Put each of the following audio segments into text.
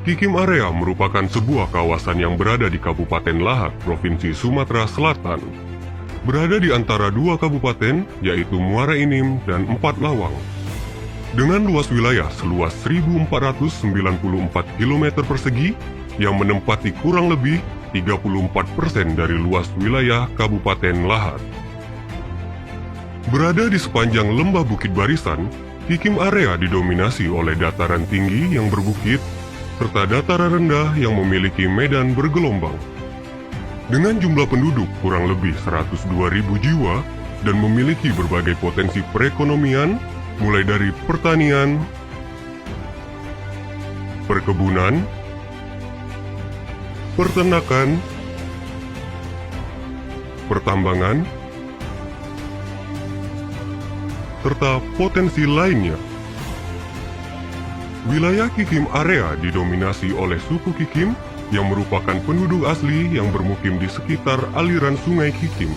Kikim Area merupakan sebuah kawasan yang berada di Kabupaten Lahad, Provinsi Sumatera Selatan. Berada di antara dua kabupaten, yaitu Muara Enim dan Empat Lawang. Dengan luas wilayah seluas 1.494 km persegi, yang menempati kurang lebih 34% dari luas wilayah Kabupaten Lahad. Berada di sepanjang lembah Bukit Barisan, Kikim Area didominasi oleh dataran tinggi yang berbukit, serta dataran rendah yang memiliki medan bergelombang. Dengan jumlah penduduk kurang lebih 102.000 jiwa dan memiliki berbagai potensi perekonomian, mulai dari pertanian, perkebunan, peternakan, pertambangan, serta potensi lainnya. Wilayah Kikim Area didominasi oleh suku Kikim yang merupakan penduduk asli yang bermukim di sekitar aliran sungai Kikim,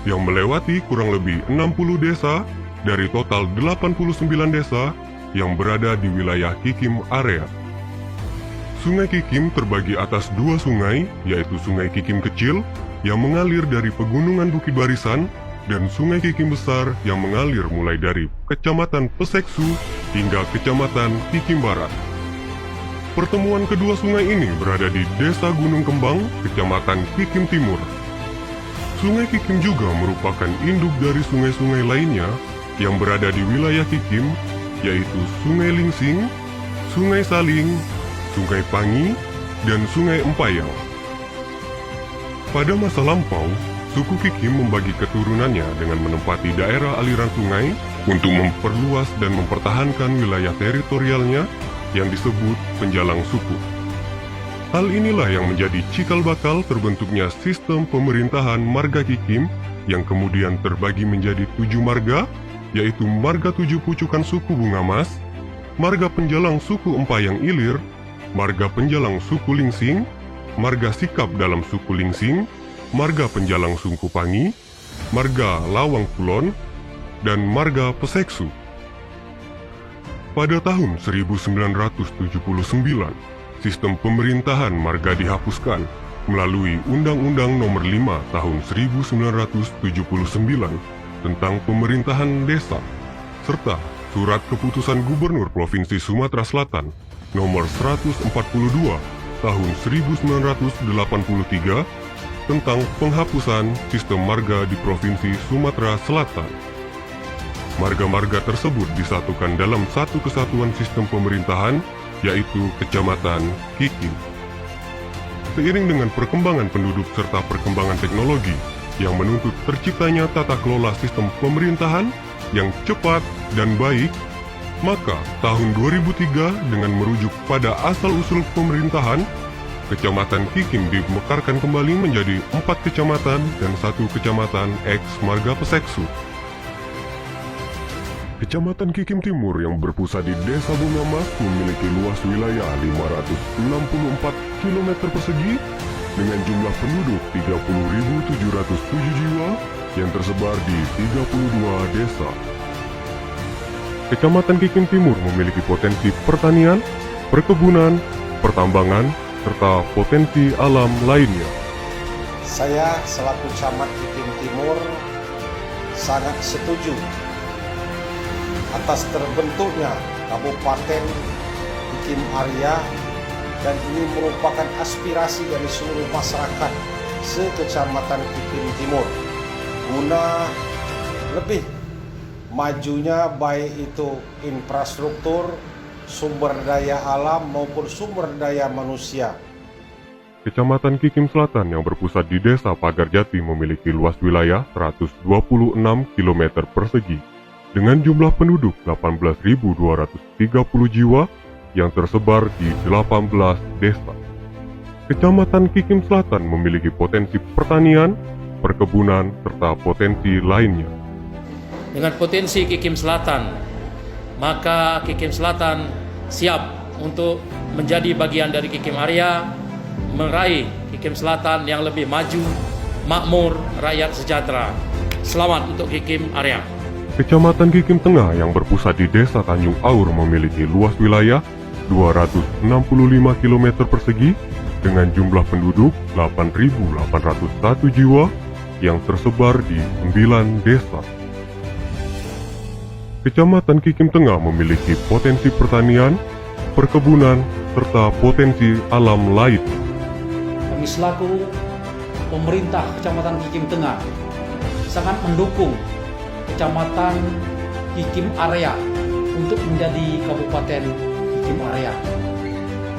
yang melewati kurang lebih 60 desa dari total 89 desa yang berada di wilayah Kikim Area. Sungai Kikim terbagi atas dua sungai, yaitu Sungai Kikim Kecil yang mengalir dari Pegunungan Bukit Barisan dan Sungai Kikim Besar yang mengalir mulai dari Kecamatan Peseksu hingga Kecamatan Kikim Barat. Pertemuan kedua sungai ini berada di Desa Gunung Kembang, Kecamatan Kikim Timur. Sungai Kikim juga merupakan induk dari sungai-sungai lainnya yang berada di wilayah Kikim, yaitu Sungai Lingsing, Sungai Saling, Sungai Pangi, dan Sungai Empayang. Pada masa lampau, suku Kikim membagi keturunannya dengan menempati daerah aliran sungai untuk memperluas dan mempertahankan wilayah teritorialnya yang disebut penjalang suku. Hal inilah yang menjadi cikal bakal terbentuknya sistem pemerintahan marga Kikim yang kemudian terbagi menjadi 7 marga, yaitu marga 7 pucukan suku Bunga Mas, marga penjalang suku Empayang Ilir, marga penjalang suku Lingsing, marga sikap dalam suku Lingsing, marga penjalang suku Pangi, marga Lawang Kulon, dan marga Peseksu. Pada tahun 1979, sistem pemerintahan marga dihapuskan melalui Undang-Undang Nomor 5 Tahun 1979 tentang pemerintahan desa, serta Surat Keputusan Gubernur Provinsi Sumatera Selatan Nomor 142 Tahun 1983 tentang penghapusan sistem marga di Provinsi Sumatera Selatan. Marga-marga tersebut disatukan dalam satu kesatuan sistem pemerintahan, yaitu Kecamatan Kikim. Seiring dengan perkembangan penduduk serta perkembangan teknologi yang menuntut terciptanya tata kelola sistem pemerintahan yang cepat dan baik, maka tahun 2003 dengan merujuk pada asal-usul pemerintahan, Kecamatan Kikim dimekarkan kembali menjadi 4 kecamatan dan 1 kecamatan ex marga Peseksu. Kecamatan Kikim Timur yang berpusat di Desa Bunga Mas memiliki luas wilayah 564 km persegi dengan jumlah penduduk 30.707 jiwa yang tersebar di 32 desa. Kecamatan Kikim Timur memiliki potensi pertanian, perkebunan, pertambangan, serta potensi alam lainnya. Saya selaku Camat Kikim Timur sangat setuju atas terbentuknya Kabupaten Kikim Area, dan ini merupakan aspirasi dari seluruh masyarakat se-Kecamatan Kikim Timur guna lebih majunya baik itu infrastruktur, sumber daya alam maupun sumber daya manusia. Kecamatan Kikim Selatan yang berpusat di Desa Pagarjati memiliki luas wilayah 126 km persegi dengan jumlah penduduk 18.230 jiwa yang tersebar di 18 desa. Kecamatan Kikim Selatan memiliki potensi pertanian, perkebunan, serta potensi lainnya. Dengan potensi Kikim Selatan, maka Kikim Selatan siap untuk menjadi bagian dari Kikim Area, meraih Kikim Selatan yang lebih maju, makmur, rakyat sejahtera. Selamat untuk Kikim Area. Kecamatan Kikim Tengah yang berpusat di Desa Tanjung Aur memiliki luas wilayah 265 km persegi dengan jumlah penduduk 8.801 jiwa yang tersebar di 9 desa. Kecamatan Kikim Tengah memiliki potensi pertanian, perkebunan, serta potensi alam lain. Kami selaku pemerintah Kecamatan Kikim Tengah sangat mendukung Kecamatan Kikim Area untuk menjadi Kabupaten Kikim Area,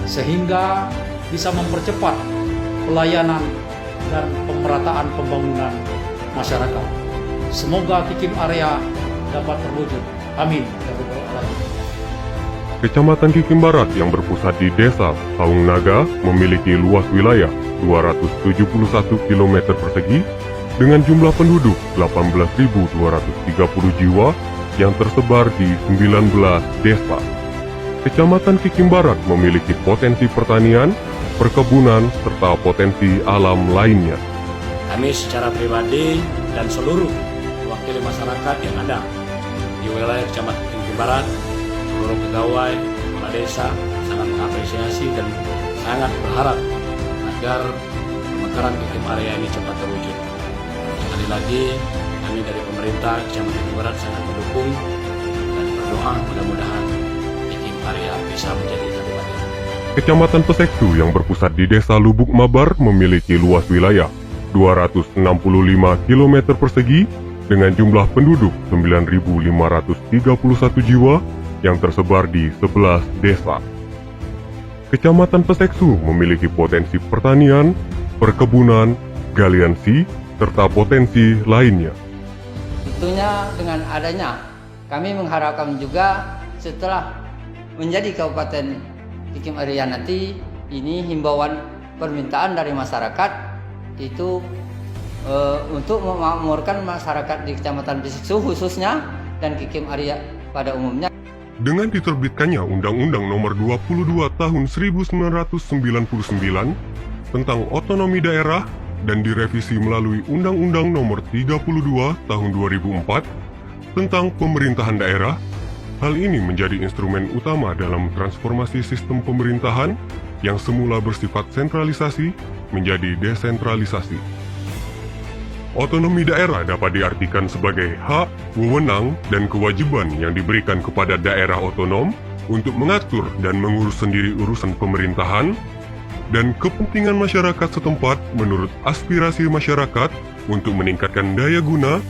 sehingga bisa mempercepat pelayanan dan pemerataan pembangunan masyarakat. Semoga Kikim Area dapat terwujud. Amin. Kecamatan Kikim Barat yang berpusat di Desa Saung Naga memiliki luas wilayah 271 km persegi dengan jumlah penduduk 18.230 jiwa yang tersebar di 19 desa. Kecamatan Kikim Barat memiliki potensi pertanian, perkebunan, serta potensi alam lainnya. Kami secara pribadi dan seluruh wakil masyarakat yang ada di wilayah Kecamatan Kikim Barat, seluruh pegawai, kepala desa sangat mengapresiasi dan sangat berharap agar pemekaran Kikim Area ini cepat terwujud. Sekali lagi, kami dari pemerintah Kecamatan Kikim Barat sangat mendukung dan berdoa mudah-mudahan Kikim Area bisa menjadi kabupaten. Kecamatan Peseksu yang berpusat di Desa Lubuk Mabar memiliki luas wilayah 265 km persegi dengan jumlah penduduk 9.531 jiwa yang tersebar di 11 desa. Kecamatan Peseksu memiliki potensi pertanian, perkebunan, galian si, serta potensi lainnya. Tentunya dengan adanya kami mengharapkan juga setelah menjadi Kabupaten Kikim Area nanti, ini himbauan permintaan dari masyarakat itu untuk memakmurkan masyarakat di Kecamatan Peseksu khususnya dan Kikim Area pada umumnya. Dengan diterbitkannya Undang-Undang Nomor 22 Tahun 1999 tentang otonomi daerah dan direvisi melalui Undang-Undang Nomor 32 Tahun 2004 tentang pemerintahan daerah, hal ini menjadi instrumen utama dalam transformasi sistem pemerintahan yang semula bersifat sentralisasi menjadi desentralisasi. Otonomi daerah dapat diartikan sebagai hak, wewenang, dan kewajiban yang diberikan kepada daerah otonom untuk mengatur dan mengurus sendiri urusan pemerintahan dan kepentingan masyarakat setempat menurut aspirasi masyarakat untuk meningkatkan daya guna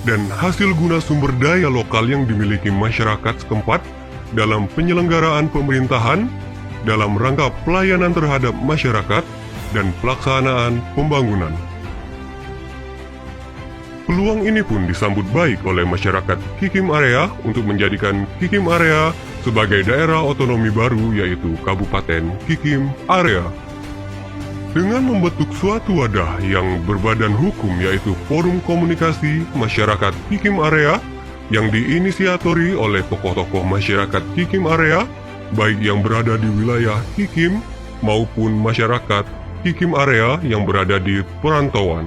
dan hasil guna sumber daya lokal yang dimiliki masyarakat setempat dalam penyelenggaraan pemerintahan dalam rangka pelayanan terhadap masyarakat dan pelaksanaan pembangunan. Peluang ini pun disambut baik oleh masyarakat Kikim Area untuk menjadikan Kikim Area sebagai daerah otonomi baru yaitu Kabupaten Kikim Area. Dengan membentuk suatu wadah yang berbadan hukum yaitu Forum Komunikasi Masyarakat Kikim Area yang diinisiatori oleh tokoh-tokoh masyarakat Kikim Area, baik yang berada di wilayah Kikim maupun masyarakat Kikim Area yang berada di perantauan.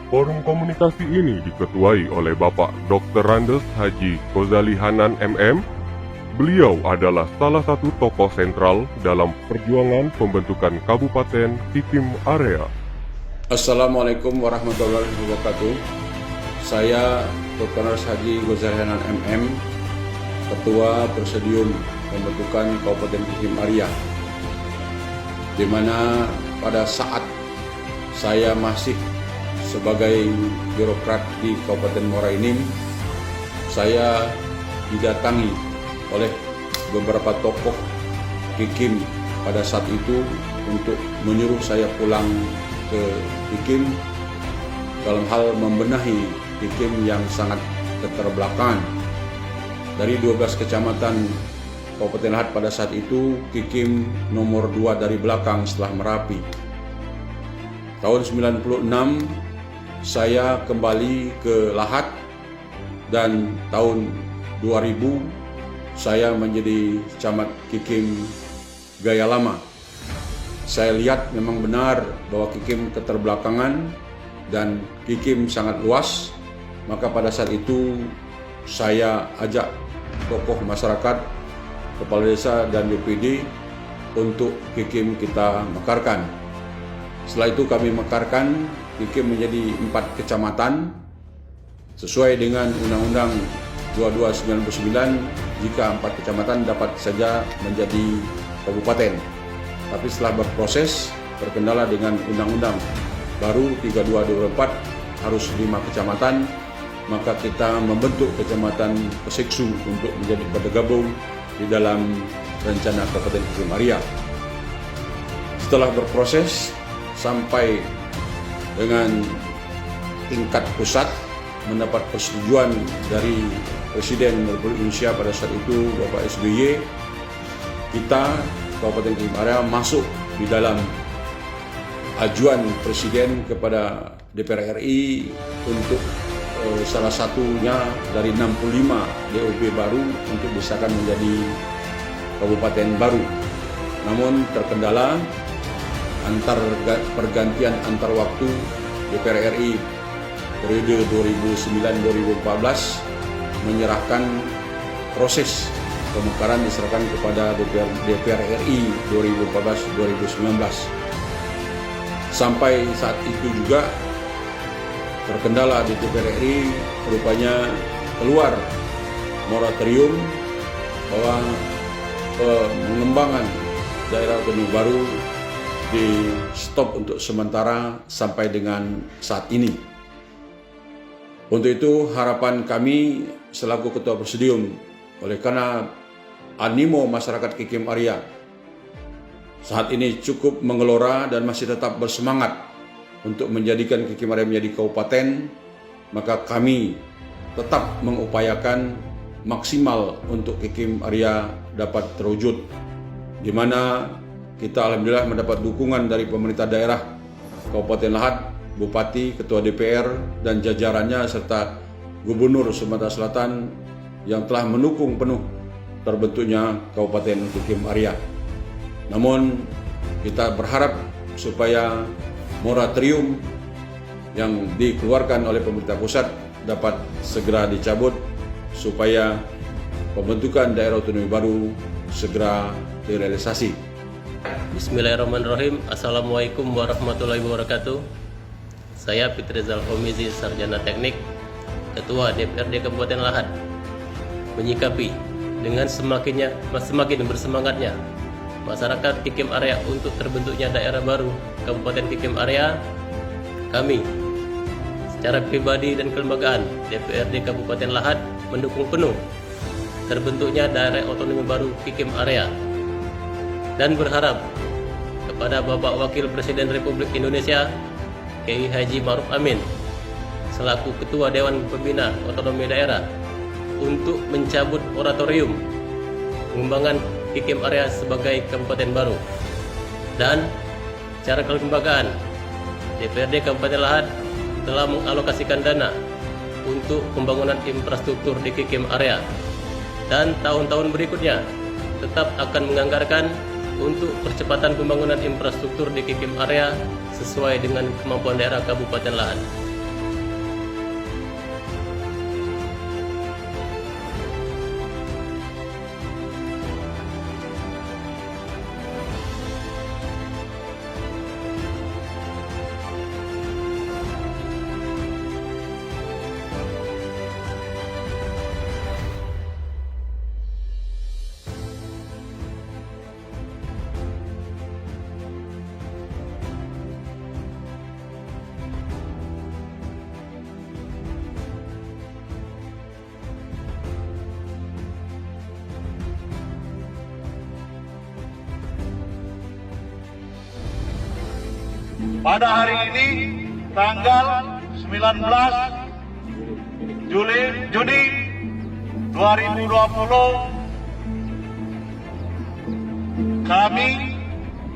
Forum komunikasi ini diketuai oleh Bapak Dr. Randes Haji Ghazali Hanan MM. Beliau adalah salah satu tokoh sentral dalam perjuangan pembentukan Kabupaten Kikim Area. Assalamualaikum warahmatullahi wabarakatuh. Saya Dr. Randes Haji Ghazali Hanan MM, Ketua Presidium Pembentukan Kabupaten Kikim Area, di mana pada saat saya masih sebagai birokrat di Kabupaten Muara Enim, saya didatangi oleh beberapa tokoh Kikim pada saat itu untuk menyuruh saya pulang ke Kikim dalam hal membenahi Kikim yang sangat keterbelakangan. Dari 12 kecamatan Kabupaten Lahat pada saat itu, Kikim nomor 2 dari belakang setelah Merapi. Tahun 96 saya kembali ke Lahat dan tahun 2000 saya menjadi camat Kikim Gaya Lama. Saya lihat memang benar bahwa Kikim keterbelakangan dan Kikim sangat luas, maka pada saat itu saya ajak tokoh masyarakat kepala desa dan BPD untuk Kikim kita mekarkan. Setelah itu kami mekarkan Kikim menjadi 4 kecamatan sesuai dengan Undang-Undang 2299 jika 4 kecamatan dapat saja menjadi kabupaten. Tapi setelah berproses terkendala dengan Undang-Undang baru 3224 harus 5 kecamatan, maka kita membentuk Kecamatan Peseksu untuk menjadi bergabung di dalam rencana Kabupaten Kikim Aria. Setelah berproses sampai dengan tingkat pusat mendapat persetujuan dari Presiden Republik Indonesia pada saat itu Bapak SBY, kita Kabupaten Kikim Aria masuk di dalam ajuan Presiden kepada DPR RI untuk salah satunya dari 65 DOP baru untuk disahkan menjadi kabupaten baru. Namun terkendala pergantian antar waktu DPR RI periode 2009-2014 menyerahkan proses pemekaran diserahkan kepada DPR RI 2014-2019. Sampai saat itu juga terkendala di DPR RI rupanya keluar moratorium bahwa pengembangan daerah otonomi baru di stop untuk sementara sampai dengan saat ini. Untuk itu harapan kami selaku Ketua Presidium, oleh karena animo masyarakat Kikim Aria saat ini cukup mengelora dan masih tetap bersemangat untuk menjadikan Kikim Aria menjadi kabupaten, maka kami tetap mengupayakan maksimal untuk Kikim Aria dapat terwujud, di mana kita alhamdulillah mendapat dukungan dari pemerintah daerah Kabupaten Lahat, Bupati, Ketua DPR, dan jajarannya serta Gubernur Sumatera Selatan yang telah mendukung penuh terbentuknya Kabupaten Kikim Aria. Namun kita berharap supaya moratorium yang dikeluarkan oleh pemerintah pusat dapat segera dicabut supaya pembentukan daerah otonomi baru segera direalisasi. Bismillahirrahmanirrahim. Assalamualaikum warahmatullahi wabarakatuh. Saya Fitrizal Homizi, Sarjana Teknik, Ketua DPRD Kabupaten Lahat, menyikapi dengan semakin bersemangatnya masyarakat Kikim Aria untuk terbentuknya daerah baru Kabupaten Kikim Aria, kami secara pribadi dan kelembagaan DPRD Kabupaten Lahat mendukung penuh terbentuknya daerah otonomi baru Kikim Aria dan berharap kepada Bapak Wakil Presiden Republik Indonesia Kiai Haji Ma'ruf Amin selaku Ketua Dewan Pembina Otonomi Daerah untuk mencabut moratorium pengembangan Kikim Aria sebagai kabupaten baru. Dan secara kelembagaan DPRD Kabupaten Lahat telah mengalokasikan dana untuk pembangunan infrastruktur di Kikim Aria, dan tahun-tahun berikutnya tetap akan menganggarkan untuk percepatan pembangunan infrastruktur di Kikim Aria sesuai dengan kemampuan daerah Kabupaten Lahat. Pada hari ini tanggal 19 Juni 2020, kami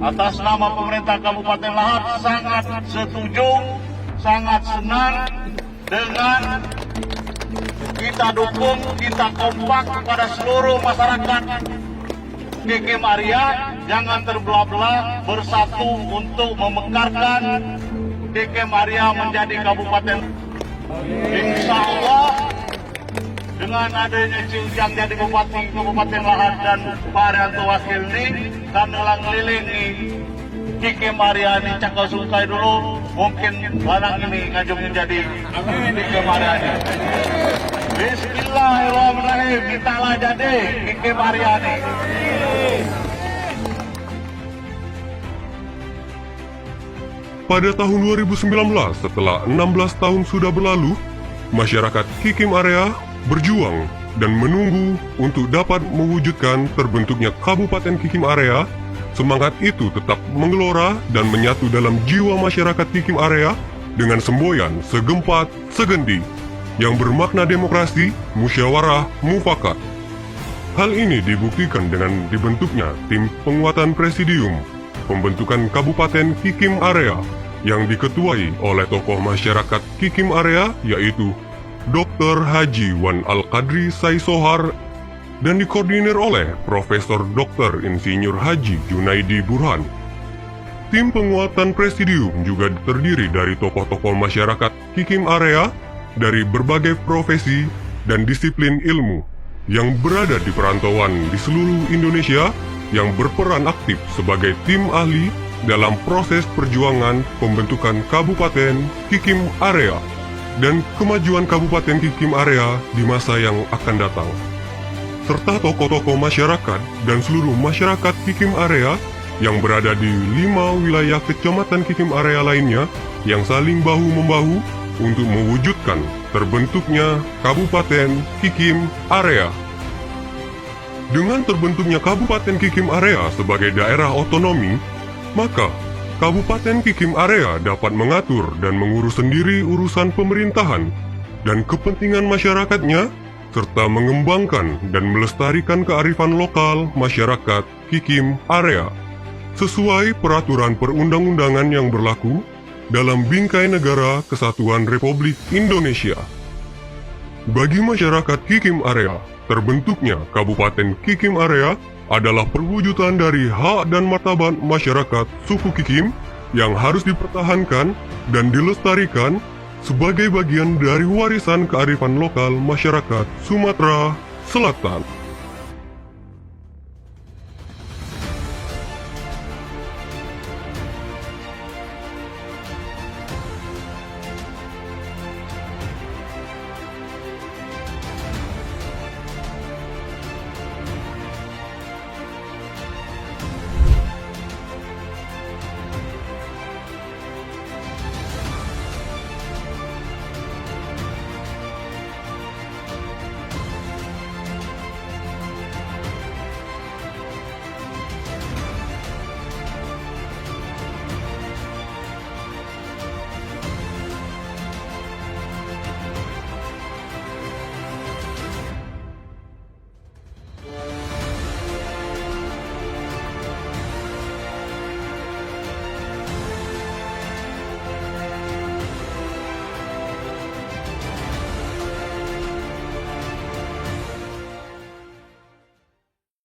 atas nama pemerintah Kabupaten Lahat sangat setuju, sangat senang dengan kita dukung, kita kompak kepada seluruh masyarakat Kikim Aria, jangan terbelah-belah, bersatu untuk memekarkan Kikim Aria menjadi kabupaten. Insya Allah dengan adanya Ciujang jadi Bupati Kabupaten Lahat dan Pak Arianto Wakil ini, kami ngelilingi Kikim Aryani Cakal Sungkai dulu, mungkin barang ini ngajung menjadi Kikim Aryani. Bismillahirrahmanirrahim, mintalah jadi Kikim Aryani. Pada tahun 2019, setelah 16 tahun sudah berlalu, masyarakat Kikim Area berjuang dan menunggu untuk dapat mewujudkan terbentuknya Kabupaten Kikim Area. Semangat itu tetap menggelora dan menyatu dalam jiwa masyarakat Kikim Area dengan semboyan segempat segendi yang bermakna demokrasi, musyawarah, mufakat. Hal ini dibuktikan dengan dibentuknya tim penguatan presidium pembentukan Kabupaten Kikim Area yang diketuai oleh tokoh masyarakat Kikim Area yaitu Dr. Haji Wan Al-Qadri Saisohar dan dikoordinir oleh Profesor Dr. Insinyur Haji Junaidi Burhan. Tim penguatan presidium juga terdiri dari tokoh-tokoh masyarakat Kikim Area dari berbagai profesi dan disiplin ilmu yang berada di perantauan di seluruh Indonesia yang berperan aktif sebagai tim ahli dalam proses perjuangan pembentukan Kabupaten Kikim Area dan kemajuan Kabupaten Kikim Area di masa yang akan datang. Serta tokoh-tokoh masyarakat dan seluruh masyarakat Kikim Area yang berada di 5 wilayah kecamatan Kikim Area lainnya yang saling bahu-membahu untuk mewujudkan terbentuknya Kabupaten Kikim Area. Dengan terbentuknya Kabupaten Kikim Area sebagai daerah otonomi, maka Kabupaten Kikim Area dapat mengatur dan mengurus sendiri urusan pemerintahan dan kepentingan masyarakatnya, serta mengembangkan dan melestarikan kearifan lokal masyarakat Kikim Area sesuai peraturan perundang-undangan yang berlaku dalam Bingkai Negara Kesatuan Republik Indonesia. Bagi masyarakat Kikim Area, terbentuknya Kabupaten Kikim Area adalah perwujudan dari hak dan martabat masyarakat suku Kikim yang harus dipertahankan dan dilestarikan sebagai bagian dari warisan kearifan lokal masyarakat Sumatera Selatan.